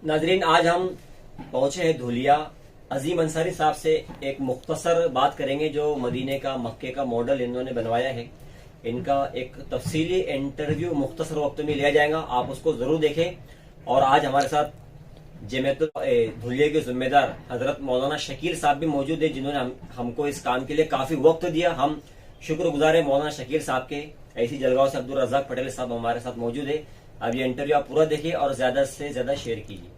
नाजरीन, आज हम पहुंचे हैं धुलिया। अजीम अंसारी साहब से एक मुख्तसर बात करेंगे जो मदीने का, मक्के का मॉडल इन्होंने बनवाया है। इनका एक तफसीली इंटरव्यू मुख्तसर वक्त में लिया जाएगा, आप उसको जरूर देखें। और आज हमारे साथ जमियतुल धुलिया के जिम्मेदार हजरत मौलाना शकील साहब भी मौजूद है, जिन्होंने हमको इस काम के लिए काफी वक्त दिया। हम शुक्रगुजार है मौलाना शकील साहब के। ऐसी जलगांव से अब्दुल रज़ाक पटेल साहब हमारे साथ मौजूद है। अब ये इंटरव्यू आप पूरा देखिए और ज्यादा से ज्यादा शेयर कीजिए।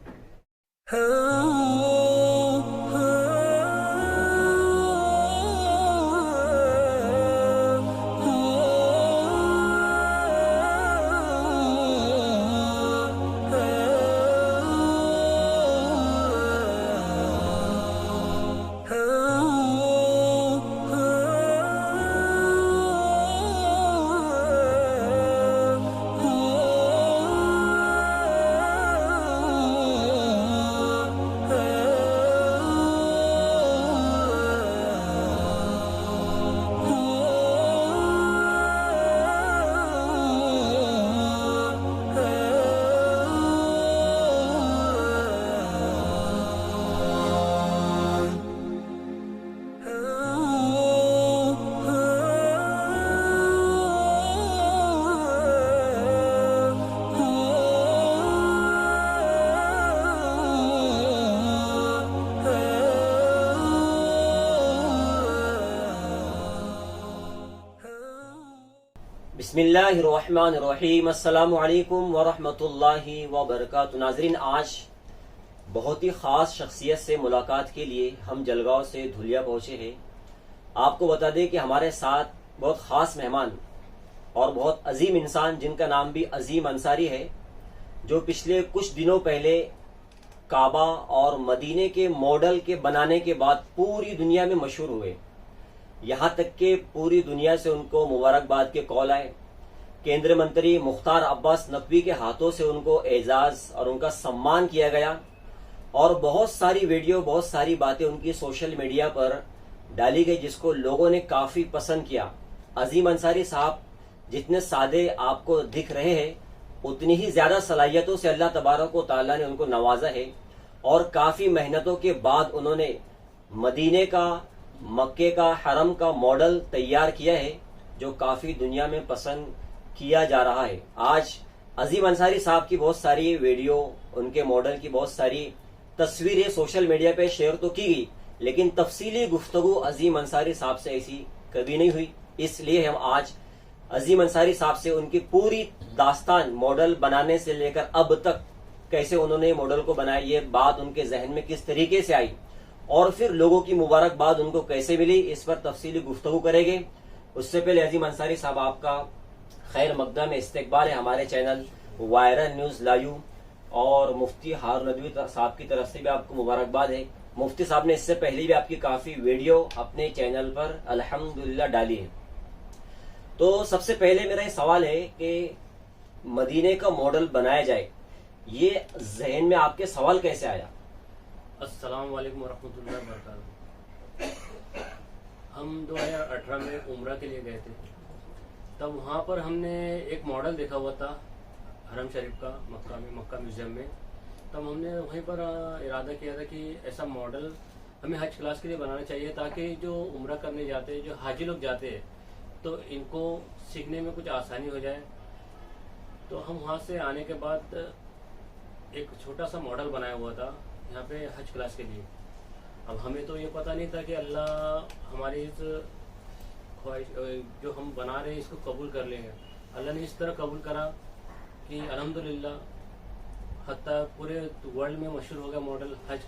बिस्मिल्लाहिर्रहमानिर्रहीम। अस्सलामु अलैकुम वरहमतुल्लाहि वबरकातुहू। नाजरीन, आज बहुत ही ख़ास शख्सियत से मुलाकात के लिए हम जलगांव से धुलिया पहुंचे हैं। आपको बता दें कि हमारे साथ बहुत ख़ास मेहमान और बहुत अजीम इंसान, जिनका नाम भी अजीम अंसारी है, जो पिछले कुछ दिनों पहले काबा और मदीने के मॉडल के बनाने के बाद पूरी दुनिया में मशहूर हुए। यहाँ तक कि पूरी दुनिया से उनको मुबारकबाद के कॉल आए। केंद्रीय मंत्री मुख्तार अब्बास नकवी के हाथों से उनको एजाज और उनका सम्मान किया गया और बहुत सारी वीडियो, बहुत सारी बातें उनकी सोशल मीडिया पर डाली गई, जिसको लोगों ने काफी पसंद किया। अजीम अंसारी साहब जितने सादे आपको दिख रहे हैं, उतनी ही ज्यादा सलाहियतों से अल्लाह तबारक व तआला ने उनको नवाजा है और काफी मेहनतों के बाद उन्होंने मदीने का, मक्के का, हरम का मॉडल तैयार किया है, जो काफी दुनिया में पसंद किया जा रहा है। आज अजीम अंसारी साहब की बहुत सारी वीडियो, उनके मॉडल की बहुत सारी तस्वीरें सोशल मीडिया पे शेयर तो की गई, लेकिन तफसीली गुफ्तगू अजीम अंसारी साहब से ऐसी कभी नहीं हुई। इसलिए हम आज अजीम अंसारी साहब से उनकी पूरी दास्तान, मॉडल बनाने से लेकर अब तक कैसे उन्होंने मॉडल को बनाया, ये बात उनके जहन में किस तरीके से आई और फिर लोगों की मुबारकबाद उनको कैसे मिली, इस पर तफसीली गुफ्तगू करेंगे। उससे पहले अजीम अंसारी साहब, आपका खैर मकदम इस्तकबाल है हमारे चैनल वायरल न्यूज लाइव, और मुफ्ती हारून नदवी साहब की तरफ से भी आपको मुबारकबाद है। मुफ्ती साहब ने इससे पहले भी आपकी काफी वीडियो अपने चैनल पर अल्हम्दुलिल्लाह डाली है। तो सबसे पहले मेरा ये सवाल है कि मदीने का मॉडल बनाया जाए, ये जहन में आपके सवाल कैसे आया? अस्सलाम वालेकुम वरहमतुल्लाहि वबरकातुहू। हम 2018 में उम्रा के लिए गए थे, तब वहाँ पर हमने एक मॉडल देखा हुआ था हरम शरीफ का, मक्का में, मक्का म्यूजियम में। तब हमने वहीं पर इरादा किया था कि ऐसा मॉडल हमें हज क्लास के लिए बनाना चाहिए, ताकि जो उम्रा करने जाते हैं, जो हाजी लोग जाते हैं, तो इनको सीखने में कुछ आसानी हो जाए। तो हम वहाँ से आने के बाद एक छोटा सा मॉडल बनाया हुआ था यहाँ पे हज क्लास के लिए। अब हमें तो ये पता नहीं था कि अल्लाह हमारी इस ख्वाहिश जो हम बना रहे हैं इसको कबूल कर लेंगे। अल्लाह ने इस तरह कबूल करा कि अल्हम्दुलिल्लाह हत्ता पूरे वर्ल्ड में मशहूर हो गया मॉडल। हज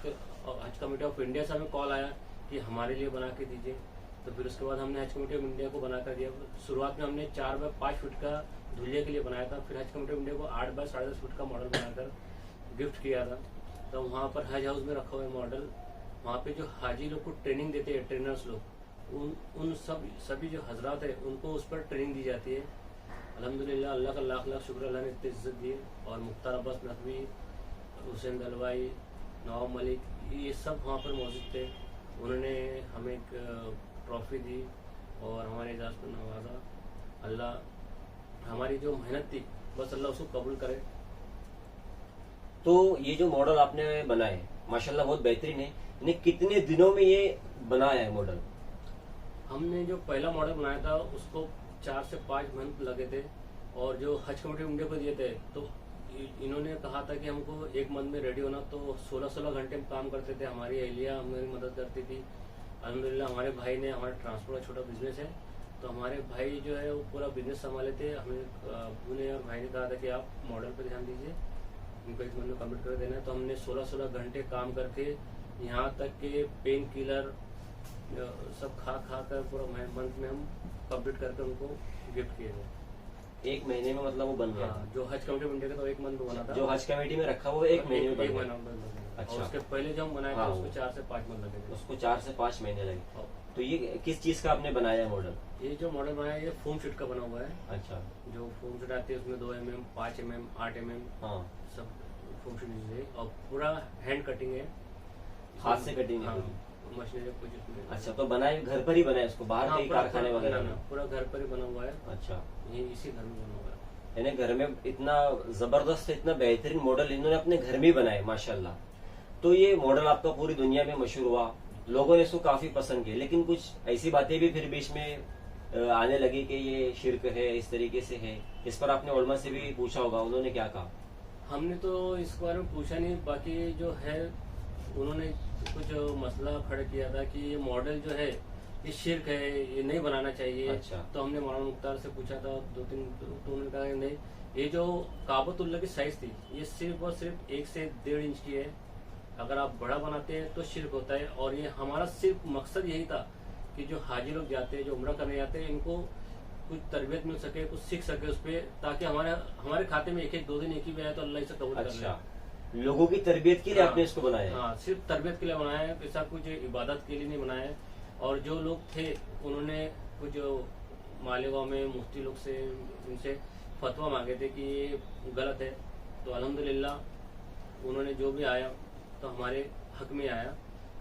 कमेटी ऑफ इंडिया से हमें कॉल आया कि हमारे लिए बना के दीजिए। तो फिर उसके बाद हमने हज कमेटी ऑफ इंडिया को बना कर दिया। शुरुआत में हमने 4 बाय 5 फुट का धुलिया के लिए बनाया था, फिर हज कमेटी ऑफ इंडिया को 8 बाय 10.5 फुट का मॉडल बनाकर गिफ्ट किया था। तो वहाँ पर हज हाउस में रखा हुआ है मॉडल। वहाँ पे जो हाजी लोग को ट्रेनिंग देते हैं, ट्रेनर्स लोग, उन सभी जो हजरात है उनको उस पर ट्रेनिंग दी जाती है। अल्हम्दुलिल्लाह, अल्लाह का लाख लाख शुक्र, अल्लाह ने इतनी इज्जत दी। और मुख्तार अब्बास नकवी, हुसैन दलवाई, नवाब मलिक, ये सब वहाँ पर मौजूद थे। उन्होंने हमें एक ट्रॉफी दी और हमारे एजाज को नवाजा। अल्लाह हमारी जो मेहनत थी, बस अल्लाह उसको कबूल करे। तो ये जो मॉडल आपने बनाए माशाल्लाह बहुत बेहतरीन है, यानी कितने दिनों में ये बनाया है मॉडल? हमने जो पहला मॉडल बनाया था उसको 4 से 5 मंथ लगे थे, और जो हज कमेटी इंडिया को दिए थे तो इन्होंने कहा था कि हमको 1 मंथ में रेडी होना, तो 16-16 घंटे में काम करते थे। हमारी एहलिया हमारी मदद करती थी। अल्हम्दुलिल्लाह हमारे भाई ने, हमारा ट्रांसपोर्ट का छोटा बिजनेस है, तो हमारे भाई जो है वो पूरा बिजनेस संभाले थे। हमें अबू ने और भाई ने कहा था कि आप मॉडल पर ध्यान दीजिए, उनको 1 मंथ में कम्प्लीट कर देना है। तो हमने 16-16 घंटे काम करके यहाँ तक के पेन किलर सब खा कर पूरा मंथ में हम कंप्लीट करके उनको गिफ्ट किए थे। 1 महीने में मतलब वो बन गया? हाँ, जो हज कमेटी इंडिया का तो 1 मंथ में बना था। जो हज कमेटी में रखा वो 1 महीने में बन एक गया? महीना में बन गया। अच्छा। और उसके पहले जब हम बनाए थे हाँ, उसको 4 से 5 मंथ लगे थे। उसको 4 से 5 महीने लगे। और तो ये किस चीज का आपने बनाया है मॉडल? ये जो मॉडल बनाया ये फोम शीट का बना हुआ है। अच्छा। जो फोम शीट आती है उसमें 2 mm, 5 mm, 8 mm हाँ, सब फोम शीट है, और पूरा हैंड कटिंग है, हाथ से कटिंग है? हाँ, मशीनरी कुछ इसमें। अच्छा, तो बनाए घर पर ही बनाए उसको, बाहर हाँ, कहीं पूरा कारखाने वगैरह में? पूरा घर पर ही बना हुआ है। अच्छा, ये इसी घर में बना हुआ है। यानी घर में इतना जबरदस्त, इतना बेहतरीन मॉडल इन्होंने अपने घर में ही बनाए माशाल्लाह। तो ये मॉडल आपका पूरी दुनिया में मशहूर हुआ, लोगों ने इसको काफी पसंद किया, लेकिन कुछ ऐसी बातें भी फिर बीच में आने लगी कि ये शिर्क है, इस तरीके से है। इस पर आपने उलमा से भी पूछा होगा, उन्होंने क्या कहा? हमने तो इस बारे में पूछा नहीं, बाकी जो है उन्होंने कुछ मसला खड़ा किया था कि ये मॉडल जो है ये शिर्क है, ये नहीं बनाना चाहिए। अच्छा। तो हमने मौलाना मुख्तार से पूछा था 2-3, तो उन्होंने कहा कि नहीं, ये जो काबतुल्लाह की साइज थी ये सिर्फ और सिर्फ 1 से 1.5 इंच की है। अगर आप बड़ा बनाते हैं तो शिर्क होता है। और ये हमारा सिर्फ मकसद यही था कि जो हाजी लोग जाते हैं, जो उम्रा करने जाते हैं, इनको कुछ तरबियत मिल सके, कुछ सीख सके उस पर, ताकि हमारे खाते में 1-2 दिन एक ही भी आए तो अल्लाह इसे कबूल कर ले। अच्छा, लोगों की तरबियत के लिए हाँ, आपने इसको बनाया है? हाँ, सिर्फ तरबियत के लिए बनाया है, ऐसा कुछ इबादत के लिए नहीं बनाया है। और जो लोग थे उन्होंने कुछ मालेगांव में मुफ्ती लोग से, उनसे फतवा मांगे थे कि ये गलत है। तो अल्हम्दुलिल्लाह उन्होंने जो भी आया तो हमारे हक में आया।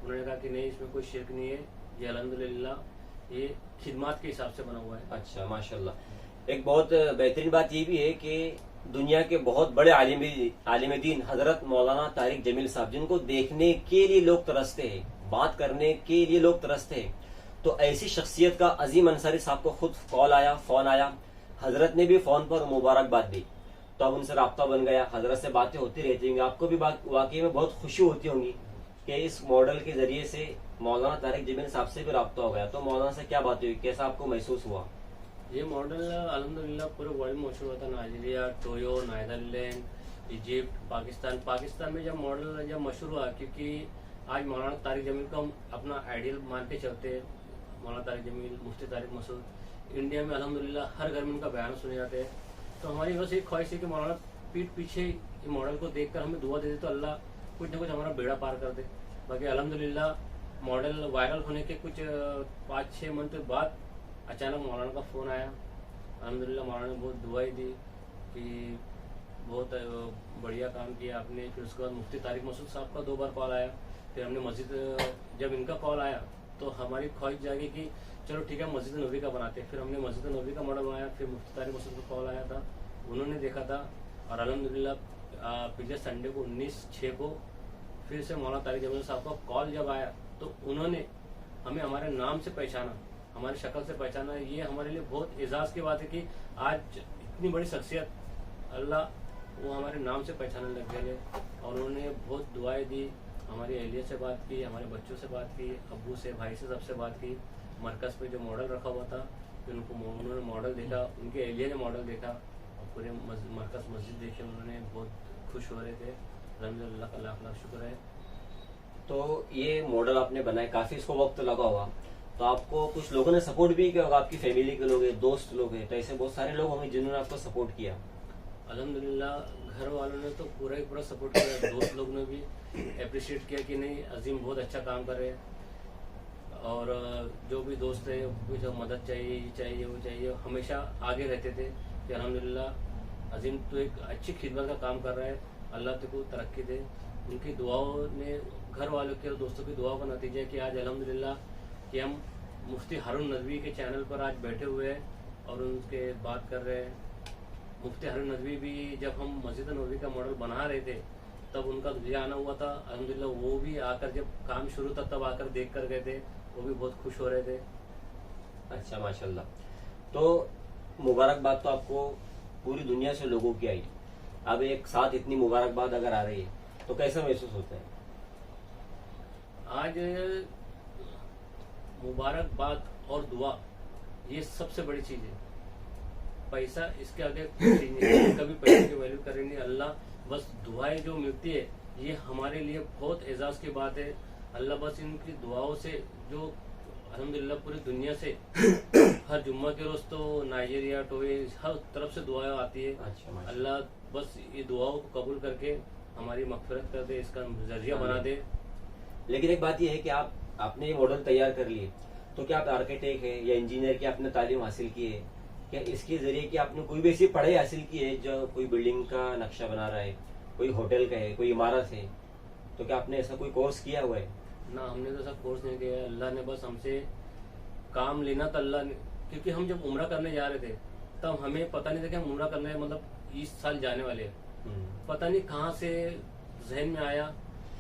उन्होंने कहा कि नहीं, इसमें कोई शिर्क नहीं है, ये अल्हम्दुलिल्लाह ये खिदमत के हिसाब से बना हुआ है। अच्छा, माशाल्लाह। एक बहुत बेहतरीन बात ये भी है कि दुनिया के बहुत बड़े आलिम दीन हजरत मौलाना तारिक जमील साहब, जिनको देखने के लिए लोग तरसते हैं, बात करने के लिए लोग तरसते हैं, तो ऐसी शख्सियत का अजीम अंसारी साहब को खुद फोन आया, हजरत ने भी फोन पर मुबारकबाद दी, तो अब उनसे राब्ता बन गया, हजरत से बातें होती रहती होंगी। आपको भी वाकई में बहुत खुशी होती होंगी कि इस मॉडल के जरिए से मौलाना तारिक जमील साहब से भी राब्ता हो गया। तो मौलाना से क्या बातें हुई, कैसा आपको महसूस हुआ? ये मॉडल अल्हम्दुलिल्लाह पूरे वर्ल्ड में मशहूर होता है। नाइजीरिया, टोयो, नीदरलैंड, इजिप्ट, पाकिस्तान में जब मॉडल मशहूर हुआ, क्योंकि आज मौलाना तारिक जमील को हम अपना आइडियल मान के चलते हैं। मौलाना तारिक जमील, मुफ्ती तारिक मसूद, इंडिया में अल्हम्दुलिल्लाह हर घर में उनका बयान सुने जाते हैं। तो हमारी बस एक ख्वाहिश है कि मौलाना पीठ पीछे ये मॉडल को देखकर हमें दुआ दे दे तो अल्लाह कुछ न कुछ हमारा बेड़ा पार कर दे। बाकी अल्हम्दुलिल्लाह मॉडल वायरल होने के कुछ 5-6 मंथ बाद अचानक मौलाना का फ़ोन आया। अल्हम्दुलिल्लाह मौलाना ने बहुत दुआई दी कि बहुत बढ़िया काम किया आपने। फिर उसके बाद मुफ्ती तारिक मसूद साहब का 2 बार कॉल आया। फिर हमने मस्जिद, जब इनका कॉल आया तो हमारी ख्वाहिश जागी कि चलो ठीक है मस्जिद नबी का बनाते। फिर हमने मस्जिद नबी का मॉडल बनाया। फिर मुफ्ती तारिक मसूद का कॉल आया था, उन्होंने देखा था, और अल्हम्दुलिल्लाह पिछले संडे को 19/6 को फिर से मौलाना तारिक जमील साहब का कॉल जब आया तो उन्होंने हमें हमारे नाम से पहचाना, हमारी शक्ल से पहचाना। ये हमारे लिए बहुत एजाज़ की बात है कि आज इतनी बड़ी शख्सियत अल्लाह वो हमारे नाम से पहचानने लग गए। और उन्होंने बहुत दुआएं दी, हमारी अहलियत से बात की, हमारे बच्चों से बात की, अब्बू से, भाई से, सबसे बात की। मरकज़ पे जो मॉडल रखा हुआ था फिर उन्होंने मॉडल देखा, उनके एहलिया ने मॉडल देखा, और पूरे मरकज़ मस्जिद देखे, उन्होंने बहुत खुश हो रहे थे। अल्हम्दुलिल्लाह का लाख लाख शुक्र है। तो ये मॉडल आपने बनाया, काफी इसको वक्त लगा होगा, तो आपको कुछ लोगों ने सपोर्ट भी किया होगा, आपकी फैमिली के लोग हैं, दोस्त लोग हैं, तो ऐसे बहुत सारे लोग होंगे जिन्होंने आपको सपोर्ट किया? अल्हम्दुलिल्लाह घर वालों ने तो पूरा ही पूरा सपोर्ट किया। दोस्त लोग ने भी अप्रिशिएट किया कि नहीं अजीम बहुत अच्छा काम कर रहे हैं। और जो भी दोस्त है कुछ मदद चाहिए, ये चाहिए, वो चाहिए, हमेशा आगे रहते थे कि अल्हम्दुलिल्लाह अजीम तो एक अच्छी खिदमत का काम कर रहा है, अल्लाह तेको तरक्की दे। उनकी दुआओं ने, घर वालों के और दोस्तों की दुआओं का नतीजा है कि आज अल्हम्दुलिल्लाह कि हम मुफ्ती हारून नदवी के चैनल पर आज बैठे हुए हैं और उनके बात कर रहे हैं। मुफ्ती हारून नदवी भी जब हम मस्जिद नबवी का मॉडल बना रहे थे तब उनका धुलिया आना हुआ था। अल्हम्दुलिल्लाह वो भी आकर, जब काम शुरू था तब आकर देख कर गए थे, वो भी बहुत खुश हो रहे थे। अच्छा, माशाल्लाह। तो मुबारकबाद तो आपको पूरी दुनिया से लोगों की आई। अब एक साथ इतनी मुबारकबाद अगर आ रही है तो कैसा महसूस होता है? आज मुबारकबाद और दुआ ये सबसे बड़ी चीज है। पैसा इसके आगे कुछ चीज नहीं है, कभी पैसे की वैल्यू करें नहीं। अल्लाह बस दुआएं जो मिलती है ये हमारे लिए बहुत एजाज की बात है। अल्लाह बस इनकी दुआओं से जो अल्हम्दुलिल्लाह पूरी दुनिया से हर जुम्मा के रोज तो नाइजीरिया, टोए, हर तरफ से दुआएं आती है। अच्छा, अल्लाह बस ये दुआओं को कबूल करके हमारी मगफिरत कर दे, इसका जरिया बना दे। लेकिन एक बात यह है कि आपने ये मॉडल तैयार कर लिए, तो क्या आप आर्किटेक्ट है या इंजीनियर की आपने तालीम हासिल की है? क्या इसके जरिए कि आपने कोई भी ऐसी पढ़ाई हासिल की है जो कोई बिल्डिंग का नक्शा बना रहा है, कोई होटल का है, कोई इमारत है, तो क्या आपने ऐसा कोई कोर्स किया हुआ है? ना, हमने तो ऐसा कोर्स नहीं किया है। अल्लाह ने बस हमसे काम लेना था। अल्लाह ने, क्योंकि हम जब उम्रा करने जा रहे थे तब हमें पता नहीं था कि हम उम्रा करने मतलब इस साल जाने वाले हैं। पता नहीं कहाँ से जहन में आया,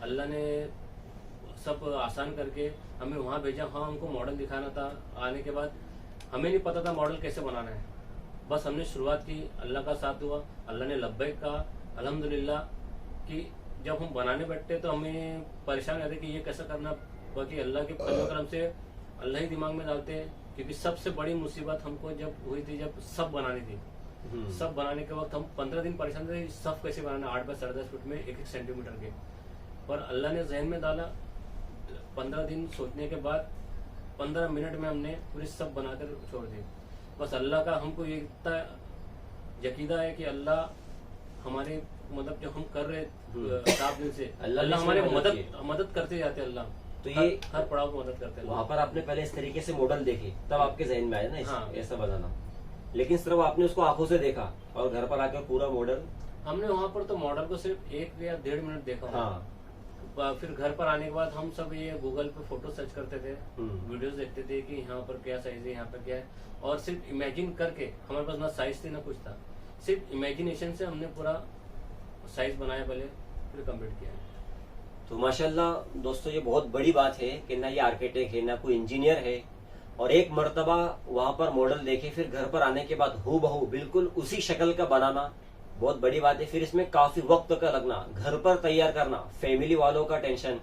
अल्लाह ने सब आसान करके हमें वहाँ भेजा। हाँ, हमको मॉडल दिखाना था। आने के बाद हमें नहीं पता था मॉडल कैसे बनाना है, बस हमने शुरुआत की, अल्लाह का साथ हुआ, अल्लाह ने लब्बैक कहा। अल्हम्दुलिल्लाह कि जब हम बनाने बैठते तो हमें परेशान रहते कि ये कैसा करना, बाकी अल्लाह के फजल करम से अल्लाह ही दिमाग में डालते हैं। क्योंकि सबसे बड़ी मुसीबत हमको जब हुई थी, जब सब बनानी थी। सब बनाने के वक्त हम 15 दिन परेशान थे, सब कैसे बनाना 8 बाय 10.5 फुट में 1-1 सेंटीमीटर के। पर अल्लाह ने जहन में डाला, 15 दिन सोचने के बाद 15 मिनट में हमने पूरी सब बनाकर छोड़ दी। बस अल्लाह का हमको ये इतना यकीदा है कि अल्लाह हमारे मतलब जो हम कर रहे 7 दिन से अल्लाह हमारे मदद करते जाते हैं। अल्लाह तो ये हर पड़ाव को मदद करते हैं। वहाँ पर आपने पहले इस तरीके से मॉडल देखे तब आपके जहन में आया ना हाँ। ऐसा बनाना, लेकिन सिर्फ आपने उसको आंखों से देखा और घर पर आकर पूरा मॉडल हमने वहाँ पर तो मॉडल को सिर्फ 1 या 1.5 मिनट देखा। हाँ। फिर घर पर आने के बाद हम सब ये गूगल पे फोटो सर्च करते थे, वीडियोस देखते थे कि यहाँ पर क्या साइज है, यहाँ पर क्या है, और सिर्फ इमेजिन करके, हमारे पास ना साइज थी ना कुछ था, सिर्फ इमेजिनेशन से हमने पूरा साइज बनाया, पहले फिर कंप्लीट किया। तो माशाल्लाह दोस्तों, ये बहुत बड़ी बात है कि ना ये आर्किटेक्ट है ना कोई इंजीनियर है, और एक मर्तबा वहां पर मॉडल देखे फिर घर पर आने के बाद हूबहू बिल्कुल उसी शक्ल का बनाना बहुत बड़ी बात है। फिर इसमें काफी वक्त का लगना, घर पर तैयार करना, फैमिली वालों का टेंशन,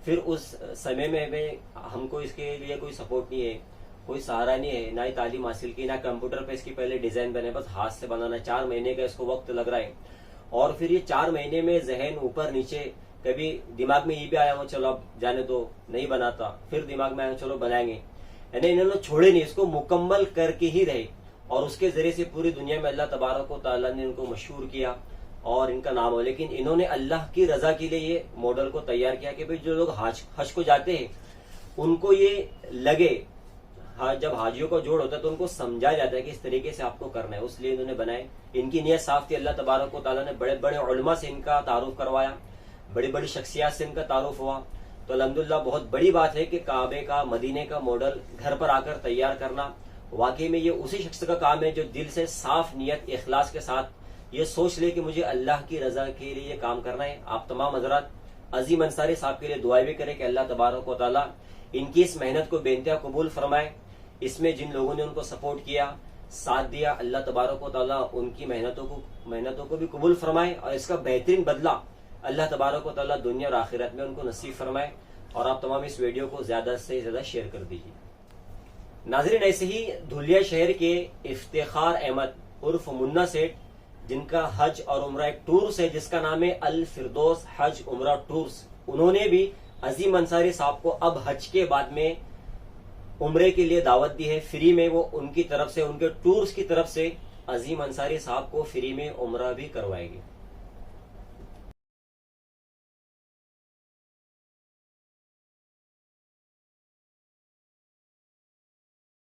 फिर उस समय में हमको इसके लिए कोई सपोर्ट नहीं है, कोई सहारा नहीं है, ना ही तालीम हासिल की, ना कंप्यूटर पे इसकी पहले डिजाइन बने, बस हाथ से बनाना। 4 महीने का इसको वक्त लग रहा है, और फिर ये 4 महीने में जहन ऊपर नीचे, कभी दिमाग में ये भी आया हो चलो अब जाने दो, नहीं बनाता, फिर दिमाग में आया चलो बनाएंगे, यानी इन्होंने छोड़े नहीं, इसको मुकम्मल करके ही रहे, और उसके जरिए से पूरी दुनिया में अल्लाह तबारक व तआला ने इनको मशहूर किया और इनका नाम हो। लेकिन इन्होंने अल्लाह की रजा के लिए ये मॉडल को तैयार किया कि भाई जो लोग हज को जाते हैं उनको ये लगे, जब हाजियों का जोड़ होता है तो उनको समझाया जाता है कि इस तरीके से आपको करना है, उसलिए इन्होंने बनाए। इनकी नीयत साफ थी, अल्लाह तबारक व तआला ने बड़े बड़े उलमा से इनका तारुफ करवाया, बड़ी बड़ी शख्सियात से इनका तारुफ हुआ। तो अल्हम्दुलिल्लाह बहुत बड़ी बात है कि काबे का, मदीने का मॉडल घर पर आकर तैयार करना, वाकई में ये उसी शख्स का काम है जो दिल से साफ नियत इखलास के साथ ये सोच ले कि मुझे अल्लाह की रजा के लिए काम करना है। आप तमाम हजरात अजीम अंसारी साहब के लिए दुआ भी करें कि अल्लाह तबारक व तआला इनकी इस मेहनत को बेइंतहा कबूल फरमाए। इसमें जिन लोगों ने उनको सपोर्ट किया, साथ दिया, अल्लाह तबारक व तआला उनकी मेहनतों को भी कबूल फरमाए, और इसका बेहतरीन बदला अल्लाह तबारक व तआला दुनिया और आखिरत में उनको नसीब फरमाए। और आप तमाम इस वीडियो को ज्यादा से ज्यादा शेयर कर दीजिए। नाज़रीन, ऐसे ही धुलिया शहर के इफ्तिखार अहमद उर्फ मुन्ना सेठ, जिनका हज और उम्रा एक टूर्स है जिसका नाम है अल फिरदौस हज उम्रा टूर्स, उन्होंने भी अजीम अंसारी साहब को अब हज के बाद में उम्रे के लिए दावत दी है फ्री में। वो उनकी तरफ से, उनके टूर्स की तरफ से अजीम अंसारी साहब को फ्री में उम्रा भी करवाएंगे।